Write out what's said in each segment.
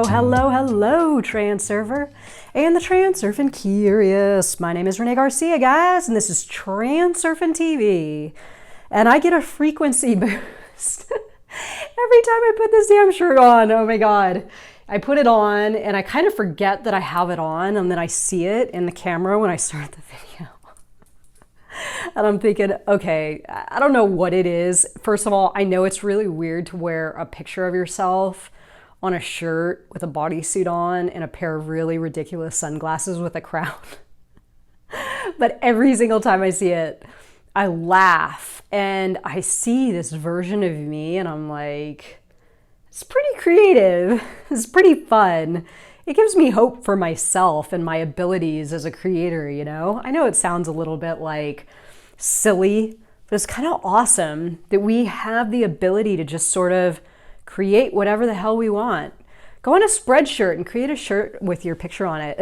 Hello, Transurfer and the Transurfing Curious. My name is Renee Garcia, guys, and this is TransurfingTV. And I get a frequency boost every time I put this damn shirt on. Oh my God. I put it on and I kind of forget that I have it on, and then I see it in the camera when I start the video. And I'm thinking, okay, I don't know what it is. First of all, I know it's really weird to wear a picture of yourself on a shirt with a bodysuit on and a pair of really ridiculous sunglasses with a crown. But every single time I see it, I laugh and I see this version of me and I'm like, it's pretty creative. It's pretty fun. It gives me hope for myself and my abilities as a creator, you know? I know it sounds a little bit like silly, but it's kind of awesome that we have the ability to just sort of create whatever the hell we want. Go on a Spreadshirt and create a shirt with your picture on it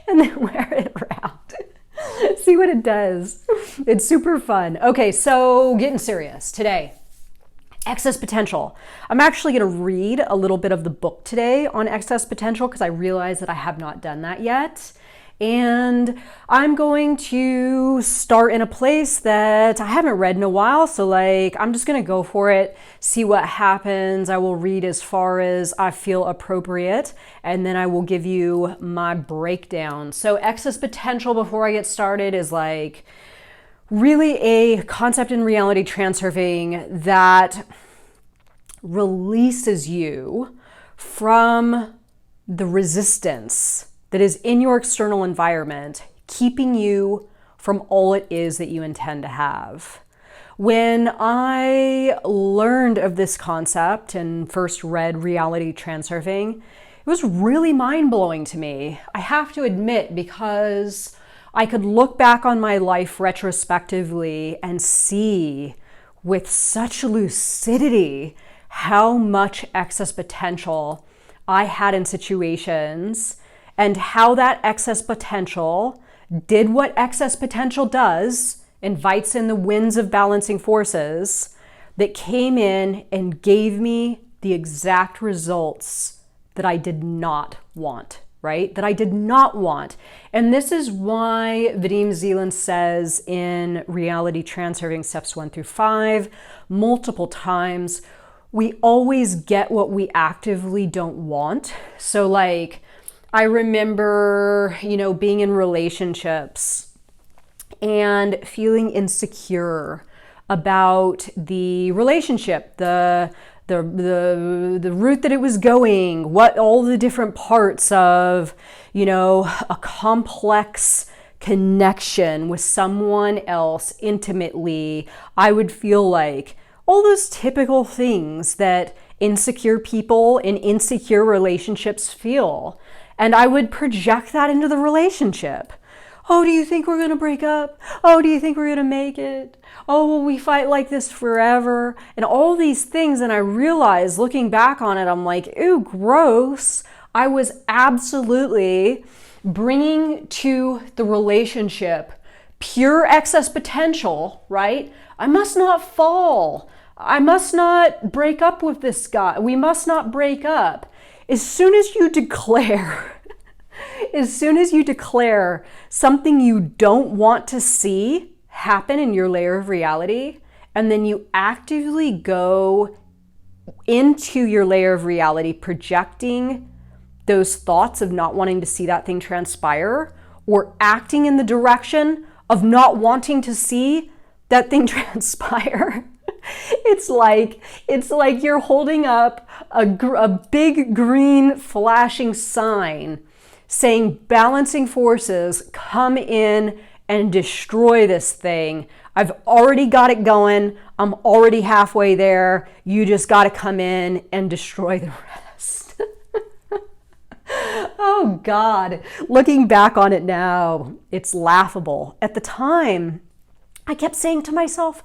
and then wear it around. See what it does. It's super fun. Okay, so getting serious today. Excess potential. I'm actually going to read a little bit of the book today on excess potential because I realize that I have not done that yet. And I'm going to start in a place that I haven't read in a while. So I'm just going to go for it, see what happens. I will read as far as I feel appropriate, and then I will give you my breakdown. So excess potential, before I get started, is really a concept in reality transurfing that releases you from the resistance that is in your external environment, keeping you from all it is that you intend to have. When I learned of this concept and first read Reality Transurfing, it was really mind-blowing to me. I have to admit, because I could look back on my life retrospectively and see with such lucidity how much excess potential I had in situations, and how that excess potential did what excess potential does, invites in the winds of balancing forces that came in and gave me the exact results that I did not want, right? That I did not want. And this is why Vadim Zeland says in Reality Transurfing steps 1 through 5, multiple times, we always get what we actively don't want. So I remember, being in relationships and feeling insecure about the relationship, the route that it was going, what all the different parts of, a complex connection with someone else intimately. I would feel like all those typical things that insecure people in insecure relationships feel. And I would project that into the relationship. Oh, do you think we're going to break up? Oh, do you think we're going to make it? Oh, will we fight like this forever? And all these things. And I realized, looking back on it, I'm like, ew, gross. I was absolutely bringing to the relationship pure excess potential, right? I must not fall. I must not break up with this guy. We must not break up. As soon as you declare something you don't want to see happen in your layer of reality, and then you actively go into your layer of reality projecting those thoughts of not wanting to see that thing transpire, or acting in the direction of not wanting to see that thing transpire. It's like you're holding up a big green flashing sign saying balancing forces, come in and destroy this thing. I've already got it going. I'm already halfway there. You just got to come in and destroy the rest. Oh God, looking back on it now, it's laughable. At the time, I kept saying to myself,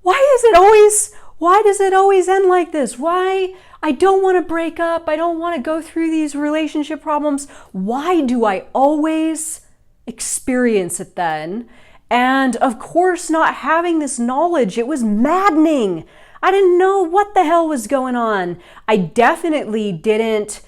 why does it always end like this? Why? I don't want to break up. I don't want to go through these relationship problems. Why do I always experience it then? And of course, not having this knowledge, it was maddening. I didn't know what the hell was going on. I definitely didn't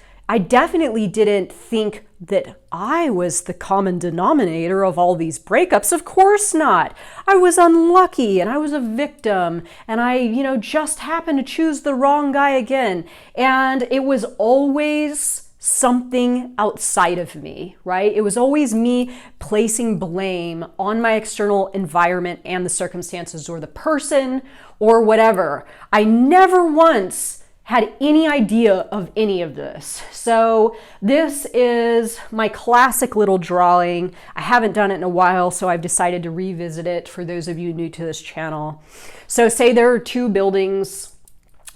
think that I was the common denominator of all these breakups. Of course not. I was unlucky and I was a victim and I, just happened to choose the wrong guy again. And it was always something outside of me, right? It was always me placing blame on my external environment and the circumstances or the person or whatever. I never once had any idea of any of this. So this is my classic little drawing. I haven't done it in a while, so I've decided to revisit it for those of you new to this channel. So say there are two buildings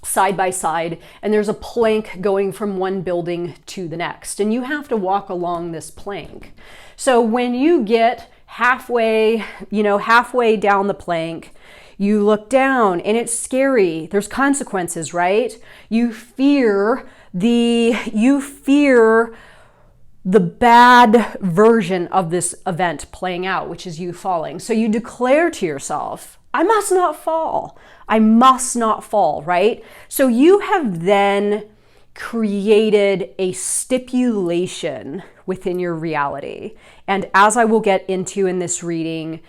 side by side, and there's a plank going from one building to the next, and you have to walk along this plank. So when you get halfway down the plank, you look down and it's scary. There's consequences, right? You fear the bad version of this event playing out, which is you falling. So you declare to yourself, I must not fall. I must not fall, right? So you have then created a stipulation within your reality. And as I will get into in this reading,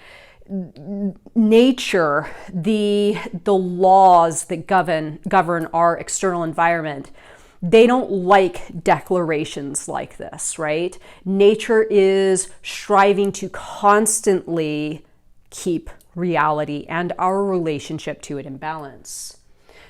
nature, the laws that govern our external environment, they don't like declarations like this, right? Nature is striving to constantly keep reality and our relationship to it in balance.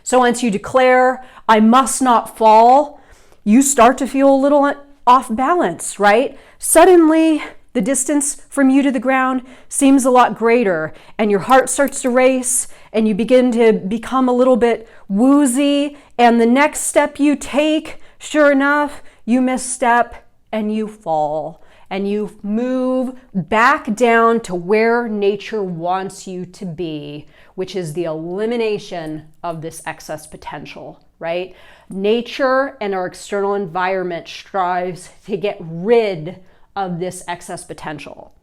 So once you declare, I must not fall, you start to feel a little off balance, right? Suddenly, the distance from you to the ground seems a lot greater, and your heart starts to race, and you begin to become a little bit woozy, and the next step you take, sure enough, you misstep and you fall, and you move back down to where nature wants you to be, which is the elimination of this excess potential, right? Nature and our external environment strives to get rid of this excess potential.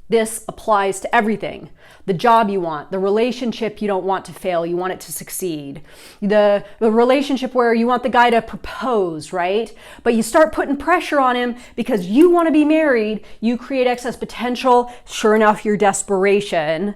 This applies to everything. The job you want, the relationship you don't want to fail, you want it to succeed. The relationship where you want the guy to propose, right? But you start putting pressure on him because you want to be married, you create excess potential. Sure enough, your desperation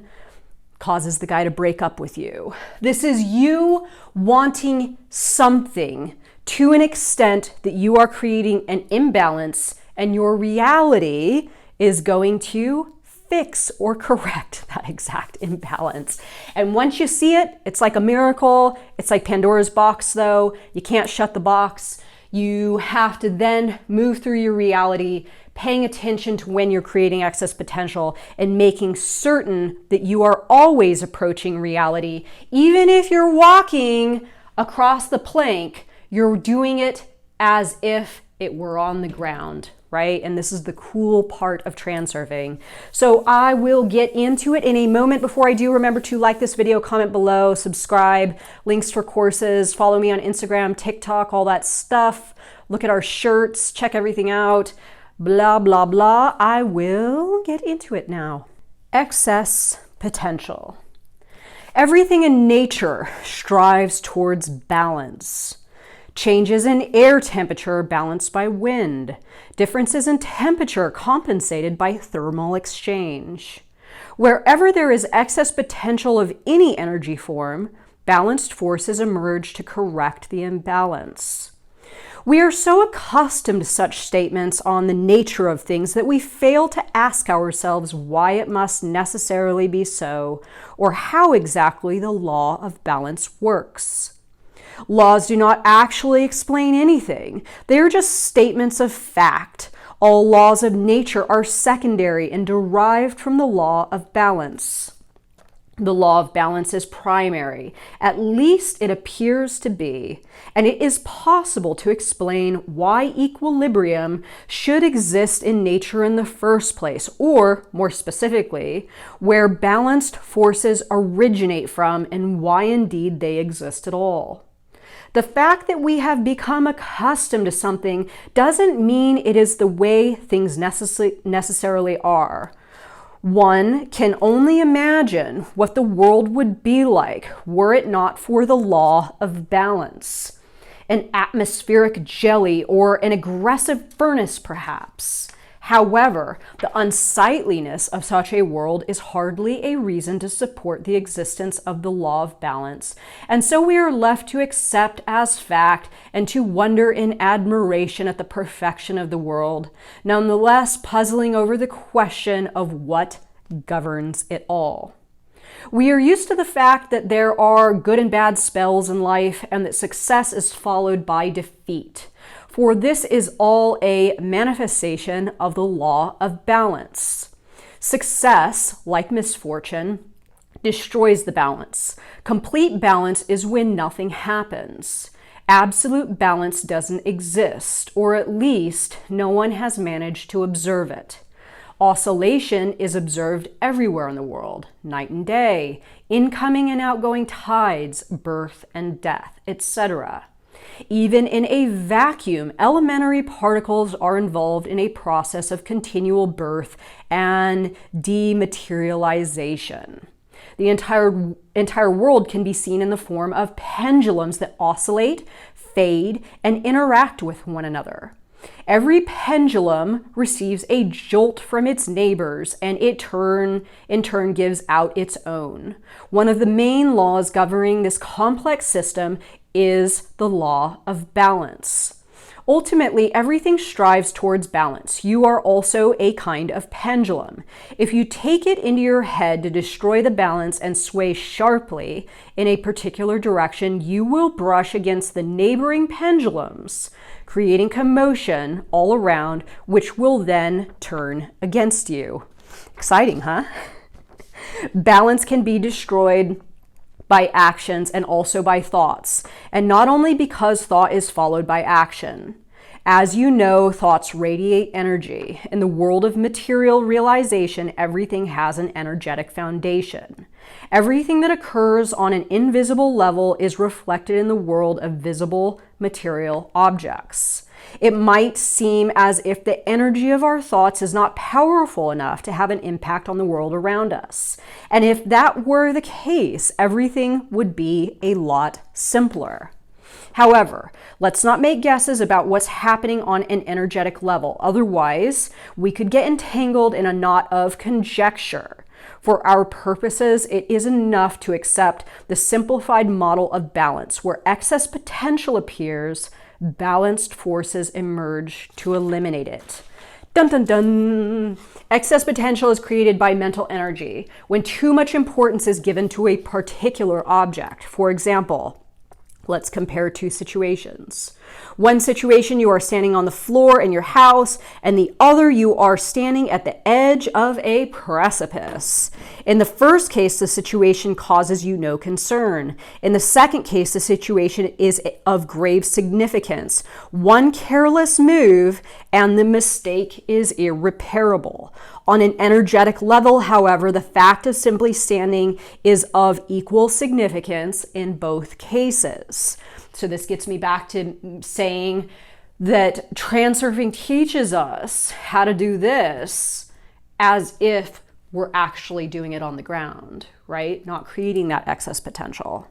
causes the guy to break up with you. This is you wanting something to an extent that you are creating an imbalance, and your reality is going to fix or correct that exact imbalance. And once you see it, it's like a miracle. It's like Pandora's box, though. You can't shut the box. You have to then move through your reality, paying attention to when you're creating excess potential and making certain that you are always approaching reality. Even if you're walking across the plank, you're doing it as if it were on the ground, right? And this is the cool part of transurfing. So I will get into it in a moment. Before I do, remember to like this video, comment below, subscribe, links for courses, follow me on Instagram, TikTok, all that stuff. Look at our shirts, check everything out, blah, blah, blah. I will get into it now. Excess potential. Everything in nature strives towards balance. Changes in air temperature balanced by wind. Differences in temperature compensated by thermal exchange. Wherever there is excess potential of any energy form, balanced forces emerge to correct the imbalance. We are so accustomed to such statements on the nature of things that we fail to ask ourselves why it must necessarily be so, or how exactly the law of balance works. Laws do not actually explain anything. They are just statements of fact. All laws of nature are secondary and derived from the law of balance. The law of balance is primary. At least it appears to be. And it is possible to explain why equilibrium should exist in nature in the first place, or more specifically, where balanced forces originate from and why indeed they exist at all. The fact that we have become accustomed to something doesn't mean it is the way things necessarily are. One can only imagine what the world would be like were it not for the law of balance. An atmospheric jelly or an aggressive furnace, perhaps. However, the unsightliness of such a world is hardly a reason to support the existence of the law of balance, and so we are left to accept as fact and to wonder in admiration at the perfection of the world, nonetheless puzzling over the question of what governs it all. We are used to the fact that there are good and bad spells in life and that success is followed by defeat. For this is all a manifestation of the law of balance. Success, like misfortune, destroys the balance. Complete balance is when nothing happens. Absolute balance doesn't exist, or at least no one has managed to observe it. Oscillation is observed everywhere in the world, night and day, incoming and outgoing tides, birth and death, etc. Even in a vacuum, elementary particles are involved in a process of continual birth and dematerialization. The entire world can be seen in the form of pendulums that oscillate, fade, and interact with one another. Every pendulum receives a jolt from its neighbors, and in turn gives out its own. One of the main laws governing this complex system is the law of balance. Ultimately, everything strives towards balance. You are also a kind of pendulum. If you take it into your head to destroy the balance and sway sharply in a particular direction, you will brush against the neighboring pendulums, creating commotion all around, which will then turn against you. Exciting, huh? Balance can be destroyed by actions and also by thoughts, and not only because thought is followed by action. As you know, thoughts radiate energy. In the world of material realization, everything has an energetic foundation. Everything that occurs on an invisible level is reflected in the world of visible material objects. It might seem as if the energy of our thoughts is not powerful enough to have an impact on the world around us. And if that were the case, everything would be a lot simpler. However, let's not make guesses about what's happening on an energetic level. Otherwise, we could get entangled in a knot of conjecture. For our purposes, it is enough to accept the simplified model of balance, where excess potential appears, balanced forces emerge to eliminate it. Dun dun dun! Excess potential is created by mental energy when too much importance is given to a particular object. For example, let's compare two situations. One situation, you are standing on the floor in your house, and the other, you are standing at the edge of a precipice. In the first case, the situation causes you no concern. In the second case, the situation is of grave significance. One careless move, and the mistake is irreparable. On an energetic level, however, the fact of simply standing is of equal significance in both cases. So this gets me back to saying that transurfing teaches us how to do this as if we're actually doing it on the ground, right? Not creating that excess potential.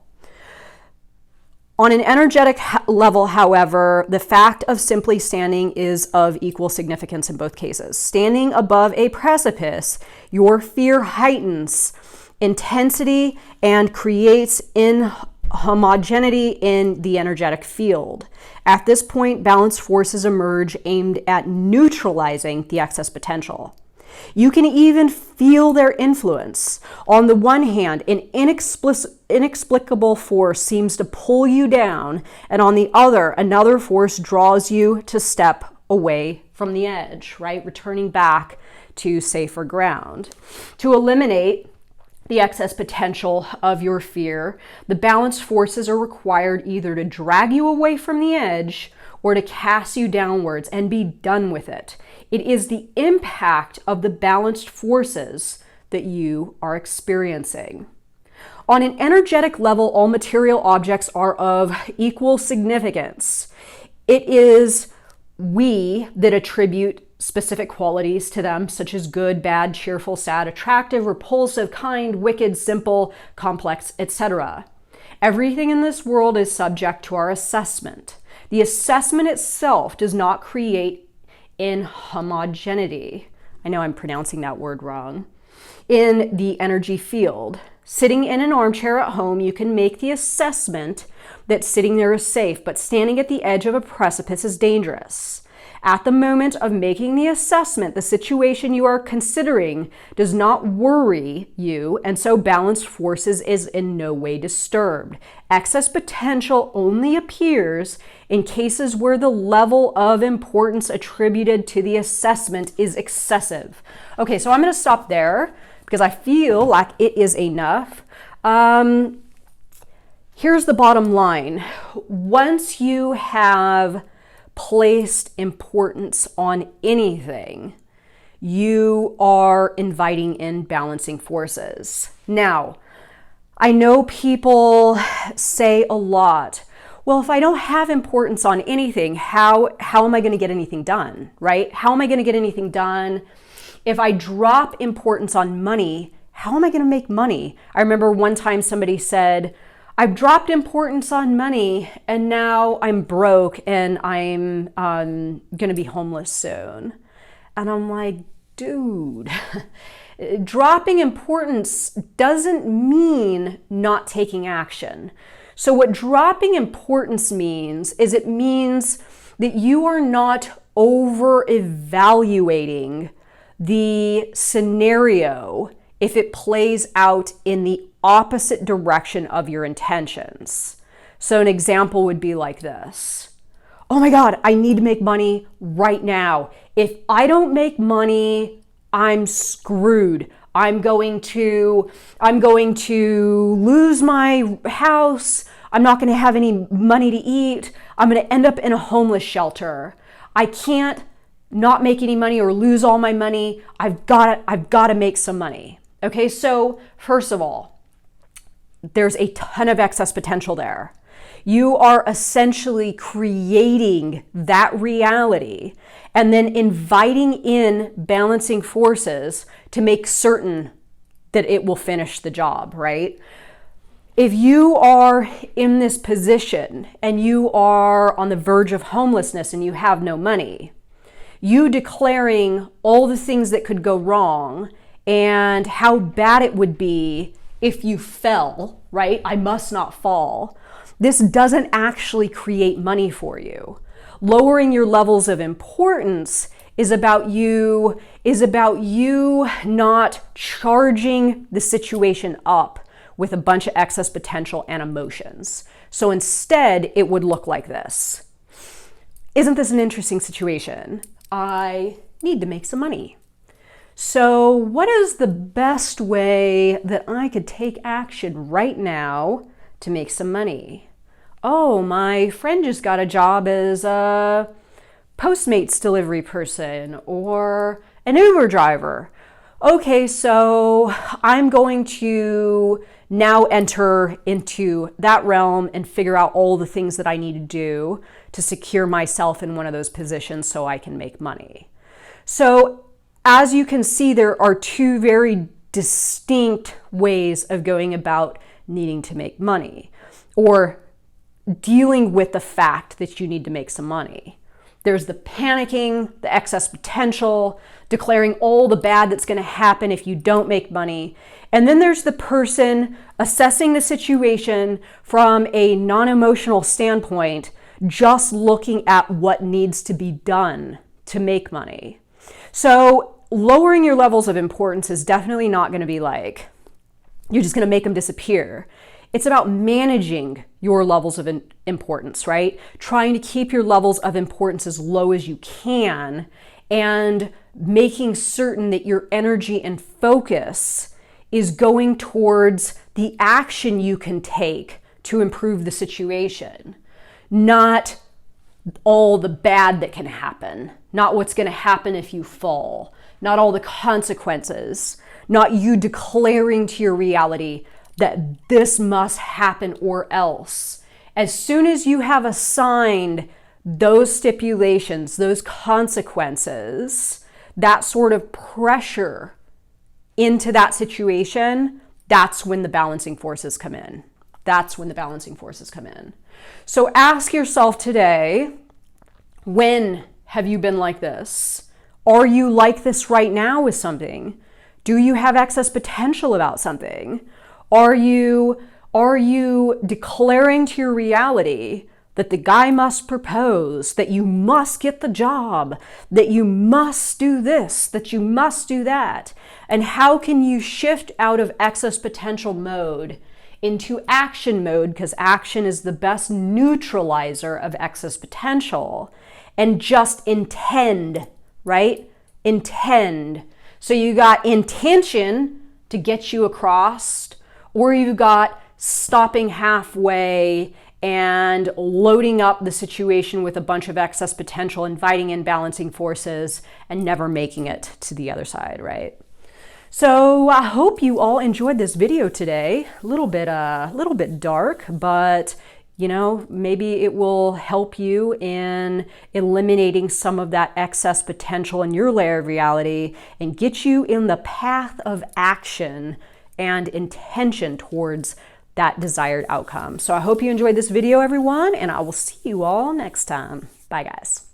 On an energetic level, however, the fact of simply standing is of equal significance in both cases. Standing above a precipice, your fear heightens intensity and creates inhomogeneity in the energetic field. At this point, balanced forces emerge aimed at neutralizing the excess potential. You can even feel their influence. On the one hand, an inexplicable force seems to pull you down, and on the other, another force draws you to step away from the edge, right? Returning back to safer ground. To eliminate the excess potential of your fear, the balanced forces are required either to drag you away from the edge or to cast you downwards and be done with it. It is the impact of the balanced forces that you are experiencing. On an energetic level, all material objects are of equal significance. It is we that attribute specific qualities to them, such as good, bad, cheerful, sad, attractive, repulsive, kind, wicked, simple, complex, etc. Everything in this world is subject to our assessment. The assessment itself does not create inhomogeneity. I know I'm pronouncing that word wrong. In the energy field. Sitting in an armchair at home, you can make the assessment that sitting there is safe, but standing at the edge of a precipice is dangerous. At the moment of making the assessment, the situation you are considering does not worry you, and so balanced forces is in no way disturbed. Excess potential only appears in cases where the level of importance attributed to the assessment is excessive. Okay, so I'm going to stop there because I feel like it is enough. Here's the bottom line. Once you have placed importance on anything, you are inviting in balancing forces. Now, I know people say a lot, well, if I don't have importance on anything, how am I going to get anything done, right? How am I going to get anything done? If I drop importance on money, how am I going to make money? I remember one time somebody said, I've dropped importance on money and now I'm broke and I'm going to be homeless soon. And I'm like, dude, dropping importance doesn't mean not taking action. So what dropping importance means is it means that you are not over-evaluating the scenario if it plays out in the opposite direction of your intentions. So an example would be like this. Oh my God, I need to make money right now. If I don't make money, I'm screwed. I'm going to lose my house. I'm not going to have any money to eat. I'm going to end up in a homeless shelter. I can't not make any money or lose all my money. I've got to make some money. Okay, so first of all, there's a ton of excess potential there. You are essentially creating that reality and then inviting in balancing forces to make certain that it will finish the job, right? If you are in this position and you are on the verge of homelessness and you have no money, you declaring all the things that could go wrong and how bad it would be if you fell, right? I must not fall. This doesn't actually create money for you. Lowering your levels of importance is about you not charging the situation up with a bunch of excess potential and emotions. So instead, it would look like this. Isn't this an interesting situation? I need to make some money. So what is the best way that I could take action right now to make some money? Oh, my friend just got a job as a Postmates delivery person or an Uber driver. Okay, so I'm going to now enter into that realm and figure out all the things that I need to do to secure myself in one of those positions so I can make money. So as you can see, there are two very distinct ways of going about needing to make money or dealing with the fact that you need to make some money. There's the panicking, the excess potential, declaring all the bad that's going to happen if you don't make money. And then there's the person assessing the situation from a non-emotional standpoint, just looking at what needs to be done to make money. So lowering your levels of importance is definitely not going to be like, you're just going to make them disappear. It's about managing your levels of importance, right? Trying to keep your levels of importance as low as you can and making certain that your energy and focus is going towards the action you can take to improve the situation, not all the bad that can happen, not what's going to happen if you fall, not all the consequences, not you declaring to your reality that this must happen or else. As soon as you have assigned those stipulations, those consequences, that sort of pressure into that situation, that's when the balancing forces come in. That's when the balancing forces come in. So ask yourself today, when have you been like this? Are you like this right now with something? Do you have excess potential about something? Are you declaring to your reality that the guy must propose, that you must get the job, that you must do this, that you must do that? And how can you shift out of excess potential mode into action mode, because action is the best neutralizer of excess potential, and just intend, right? Intend. So you got intention to get you across, or you got stopping halfway and loading up the situation with a bunch of excess potential, inviting in balancing forces, and never making it to the other side, right? So I hope you all enjoyed this video today. A little bit dark, but you know, maybe it will help you in eliminating some of that excess potential in your layer of reality and get you in the path of action and intention towards that desired outcome. So I hope you enjoyed this video, everyone, and I will see you all next time. Bye, guys.